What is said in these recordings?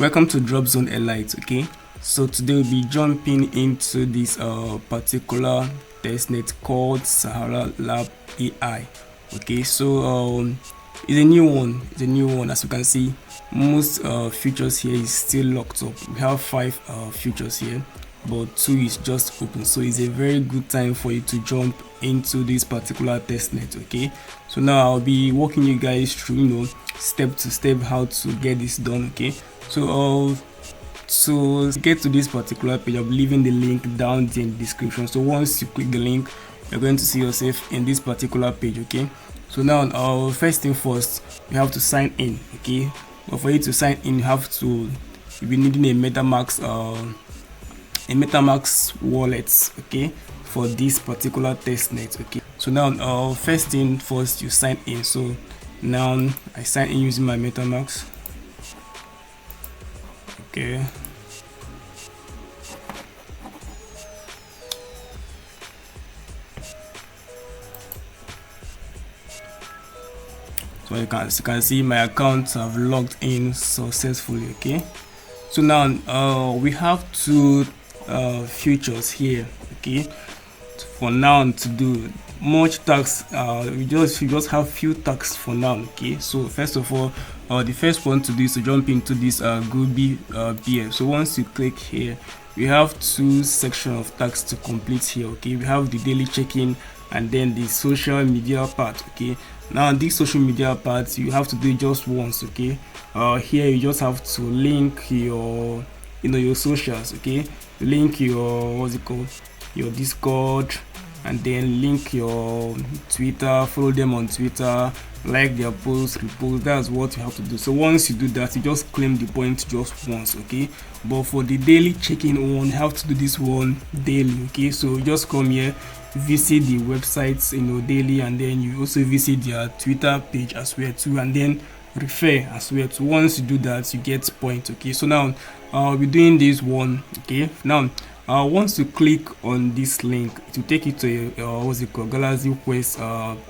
Welcome to Drop Zone Elite. Okay, so today we'll be jumping into this particular testnet called Sahara AI. Okay, so it's a new one. As you can see, most features here is still locked up. We have 5 features here, but 2 is just open, so it's a very good time for you to jump into this particular testnet. Okay, so now I'll be walking you guys through, step to step, how to get this done. Okay, so to get to this particular page, I'll be leaving the link down there in the description. So once you click the link, you're going to see yourself in this particular page. Okay, so now first thing first, you have to sign in. Okay, but for you to sign in, you'll be needing a MetaMask wallet, okay, for this particular testnet. Okay, so now first thing first, you sign in. So now I sign in using my MetaMask. Okay, so you can see my accounts have logged in successfully. Okay, so now we have 2 features here. Okay, for now to do much tasks, we just have few tasks for now. Okay, so first of all, the first one to do is to jump into this Google BF. So once you click here, we have 2 sections of tasks to complete here. Okay, we have the daily check-in and then the social media part. Okay, now this social media part, you have to do it just once. Okay, here you just have to link your your socials. Okay, link your your Discord, and then link your Twitter, follow them on Twitter, like their posts, repost. That's what you have to do. So once you do that, you just claim the point just once. Okay, but for the daily check-in one, you have to do this one daily. Okay, so just come here, visit the websites daily, and then you also visit their Twitter page as well too, and then refer as well too. Once you do that, you get point. Okay, so now I'll be doing this one. Okay, now once you click on this link, it will take you to a Galaxy Quest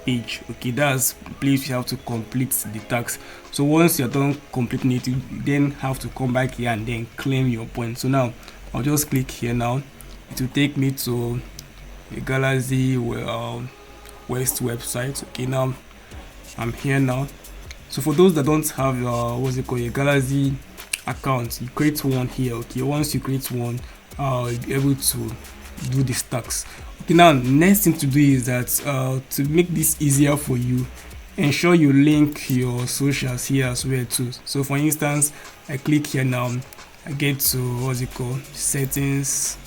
page. Okay, that's the place you have to complete the task. So once you're done completing it, you then have to come back here and then claim your points. So now I'll just click here. Now it will take me to a Galaxy West website. Okay, now I'm here now. So for those that don't have a Galaxy account, you create one here. Okay, once you create one, you'll be able to do this task. Okay, now next thing to do is that to make this easier for you, ensure you link your socials here as well too. So for instance, I click here. Now I get to settings,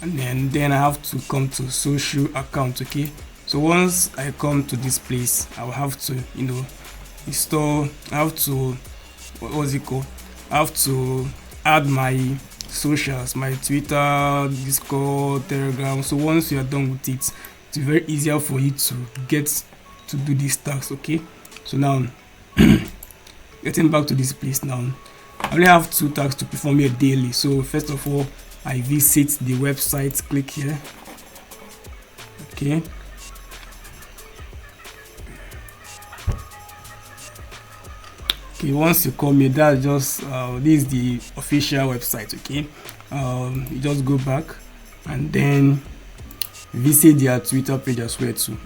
and then I have to come to social account. Okay, so once I come to this place, I will have to install. I have to I have to add my socials, my Twitter, Discord, Telegram. So once you are done with it, it's very easier for you to get to do these tasks. Okay, so now getting back to this place, now I only have 2 tasks to perform here daily. So first of all, I visit the website, click here. Okay, once you come here, that's just this is the official website. Okay, you just go back and then visit their Twitter page as well too.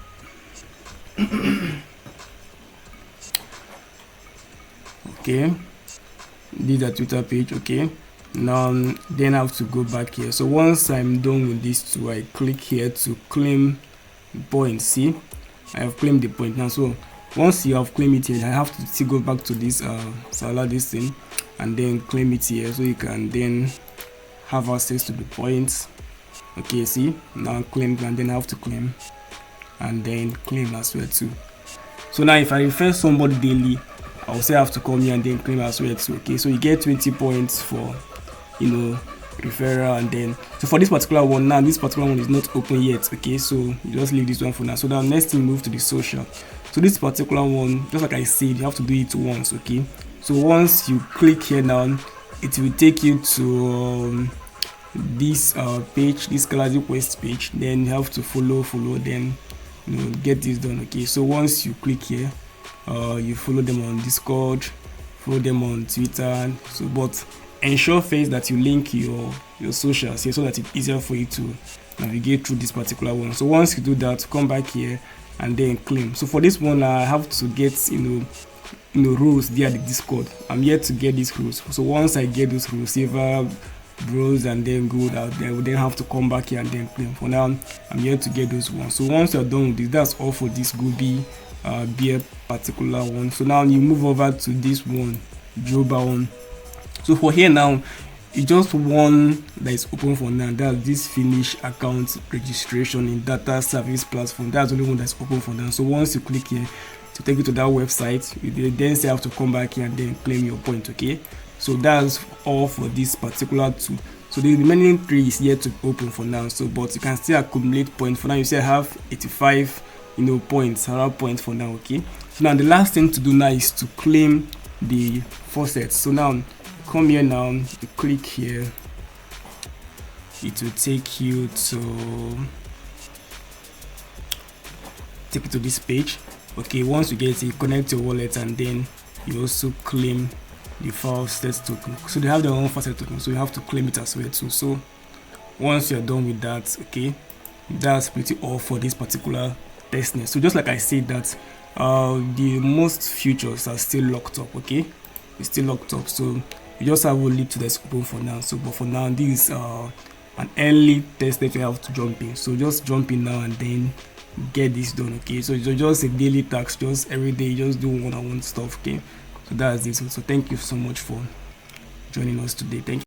Okay, this is the Twitter page. Okay, now then I have to go back here. So once I'm done with this too, I click here to claim points. See, I have claimed the point now. So once you have claimed it here, I have to still go back to this this thing, and then claim it here, so you can then have access to the points. Okay, see, now claim, and then I have to claim, and then claim as well too. So now if I refer somebody daily, I will say I have to come here and then claim as well too. Okay, so you get 20 points for referral. And then so for this particular one, now this particular one is not open yet. Okay, so you just leave this one for now. So now next thing, move to the social. So this particular one, just like I said, you have to do it once. Okay, so once you click here, now it will take you to this page, this Galaxy Quest page. Then you have to follow, then get this done. Okay, so once you click here, you follow them on Discord, follow them on Twitter. So but ensure first that you link your socials here so that it's easier for you to navigate through this particular one. So once you do that, come back here and then claim. So for this one, I have to get rules there at the Discord. I'm yet to get these rules. So once I get those rules, silver, bronze, and then gold out there, we then have to come back here and then claim. For now, I'm yet to get those ones. So once you're done with this, that's all for this Gobi beer particular one. So now you move over to this one, Joba one. So for here now, it's just one that is open for now. That's this finish account registration in data service platform. That's the only one that's open for now. So once you click here to take you to that website, you then say have to come back here and then claim your point. Okay, so that's all for this particular tool. So the remaining 3 is yet to open for now. So but you can still accumulate points. For now, you say I have 85 points, around points for now. Okay, so now the last thing to do now is to claim the faucet. So now come here, now you click here, it will take you to this page. Okay, once you get it, connect your wallet and then you also claim the faucet token. So they have their own faucet token, so you have to claim it as well too. So once you're done with that, okay, that's pretty all for this particular testnet. So just like I said that the most futures are still locked up. Okay, it's still locked up, so you just have only to that's open for now. So but for now, this is an early test that you have to jump in. So just jump in now and then get this done. Okay, so it's just a daily task, just every day just do one-on-one stuff. Okay, so that's it. So thank you so much for joining us today. Thank you.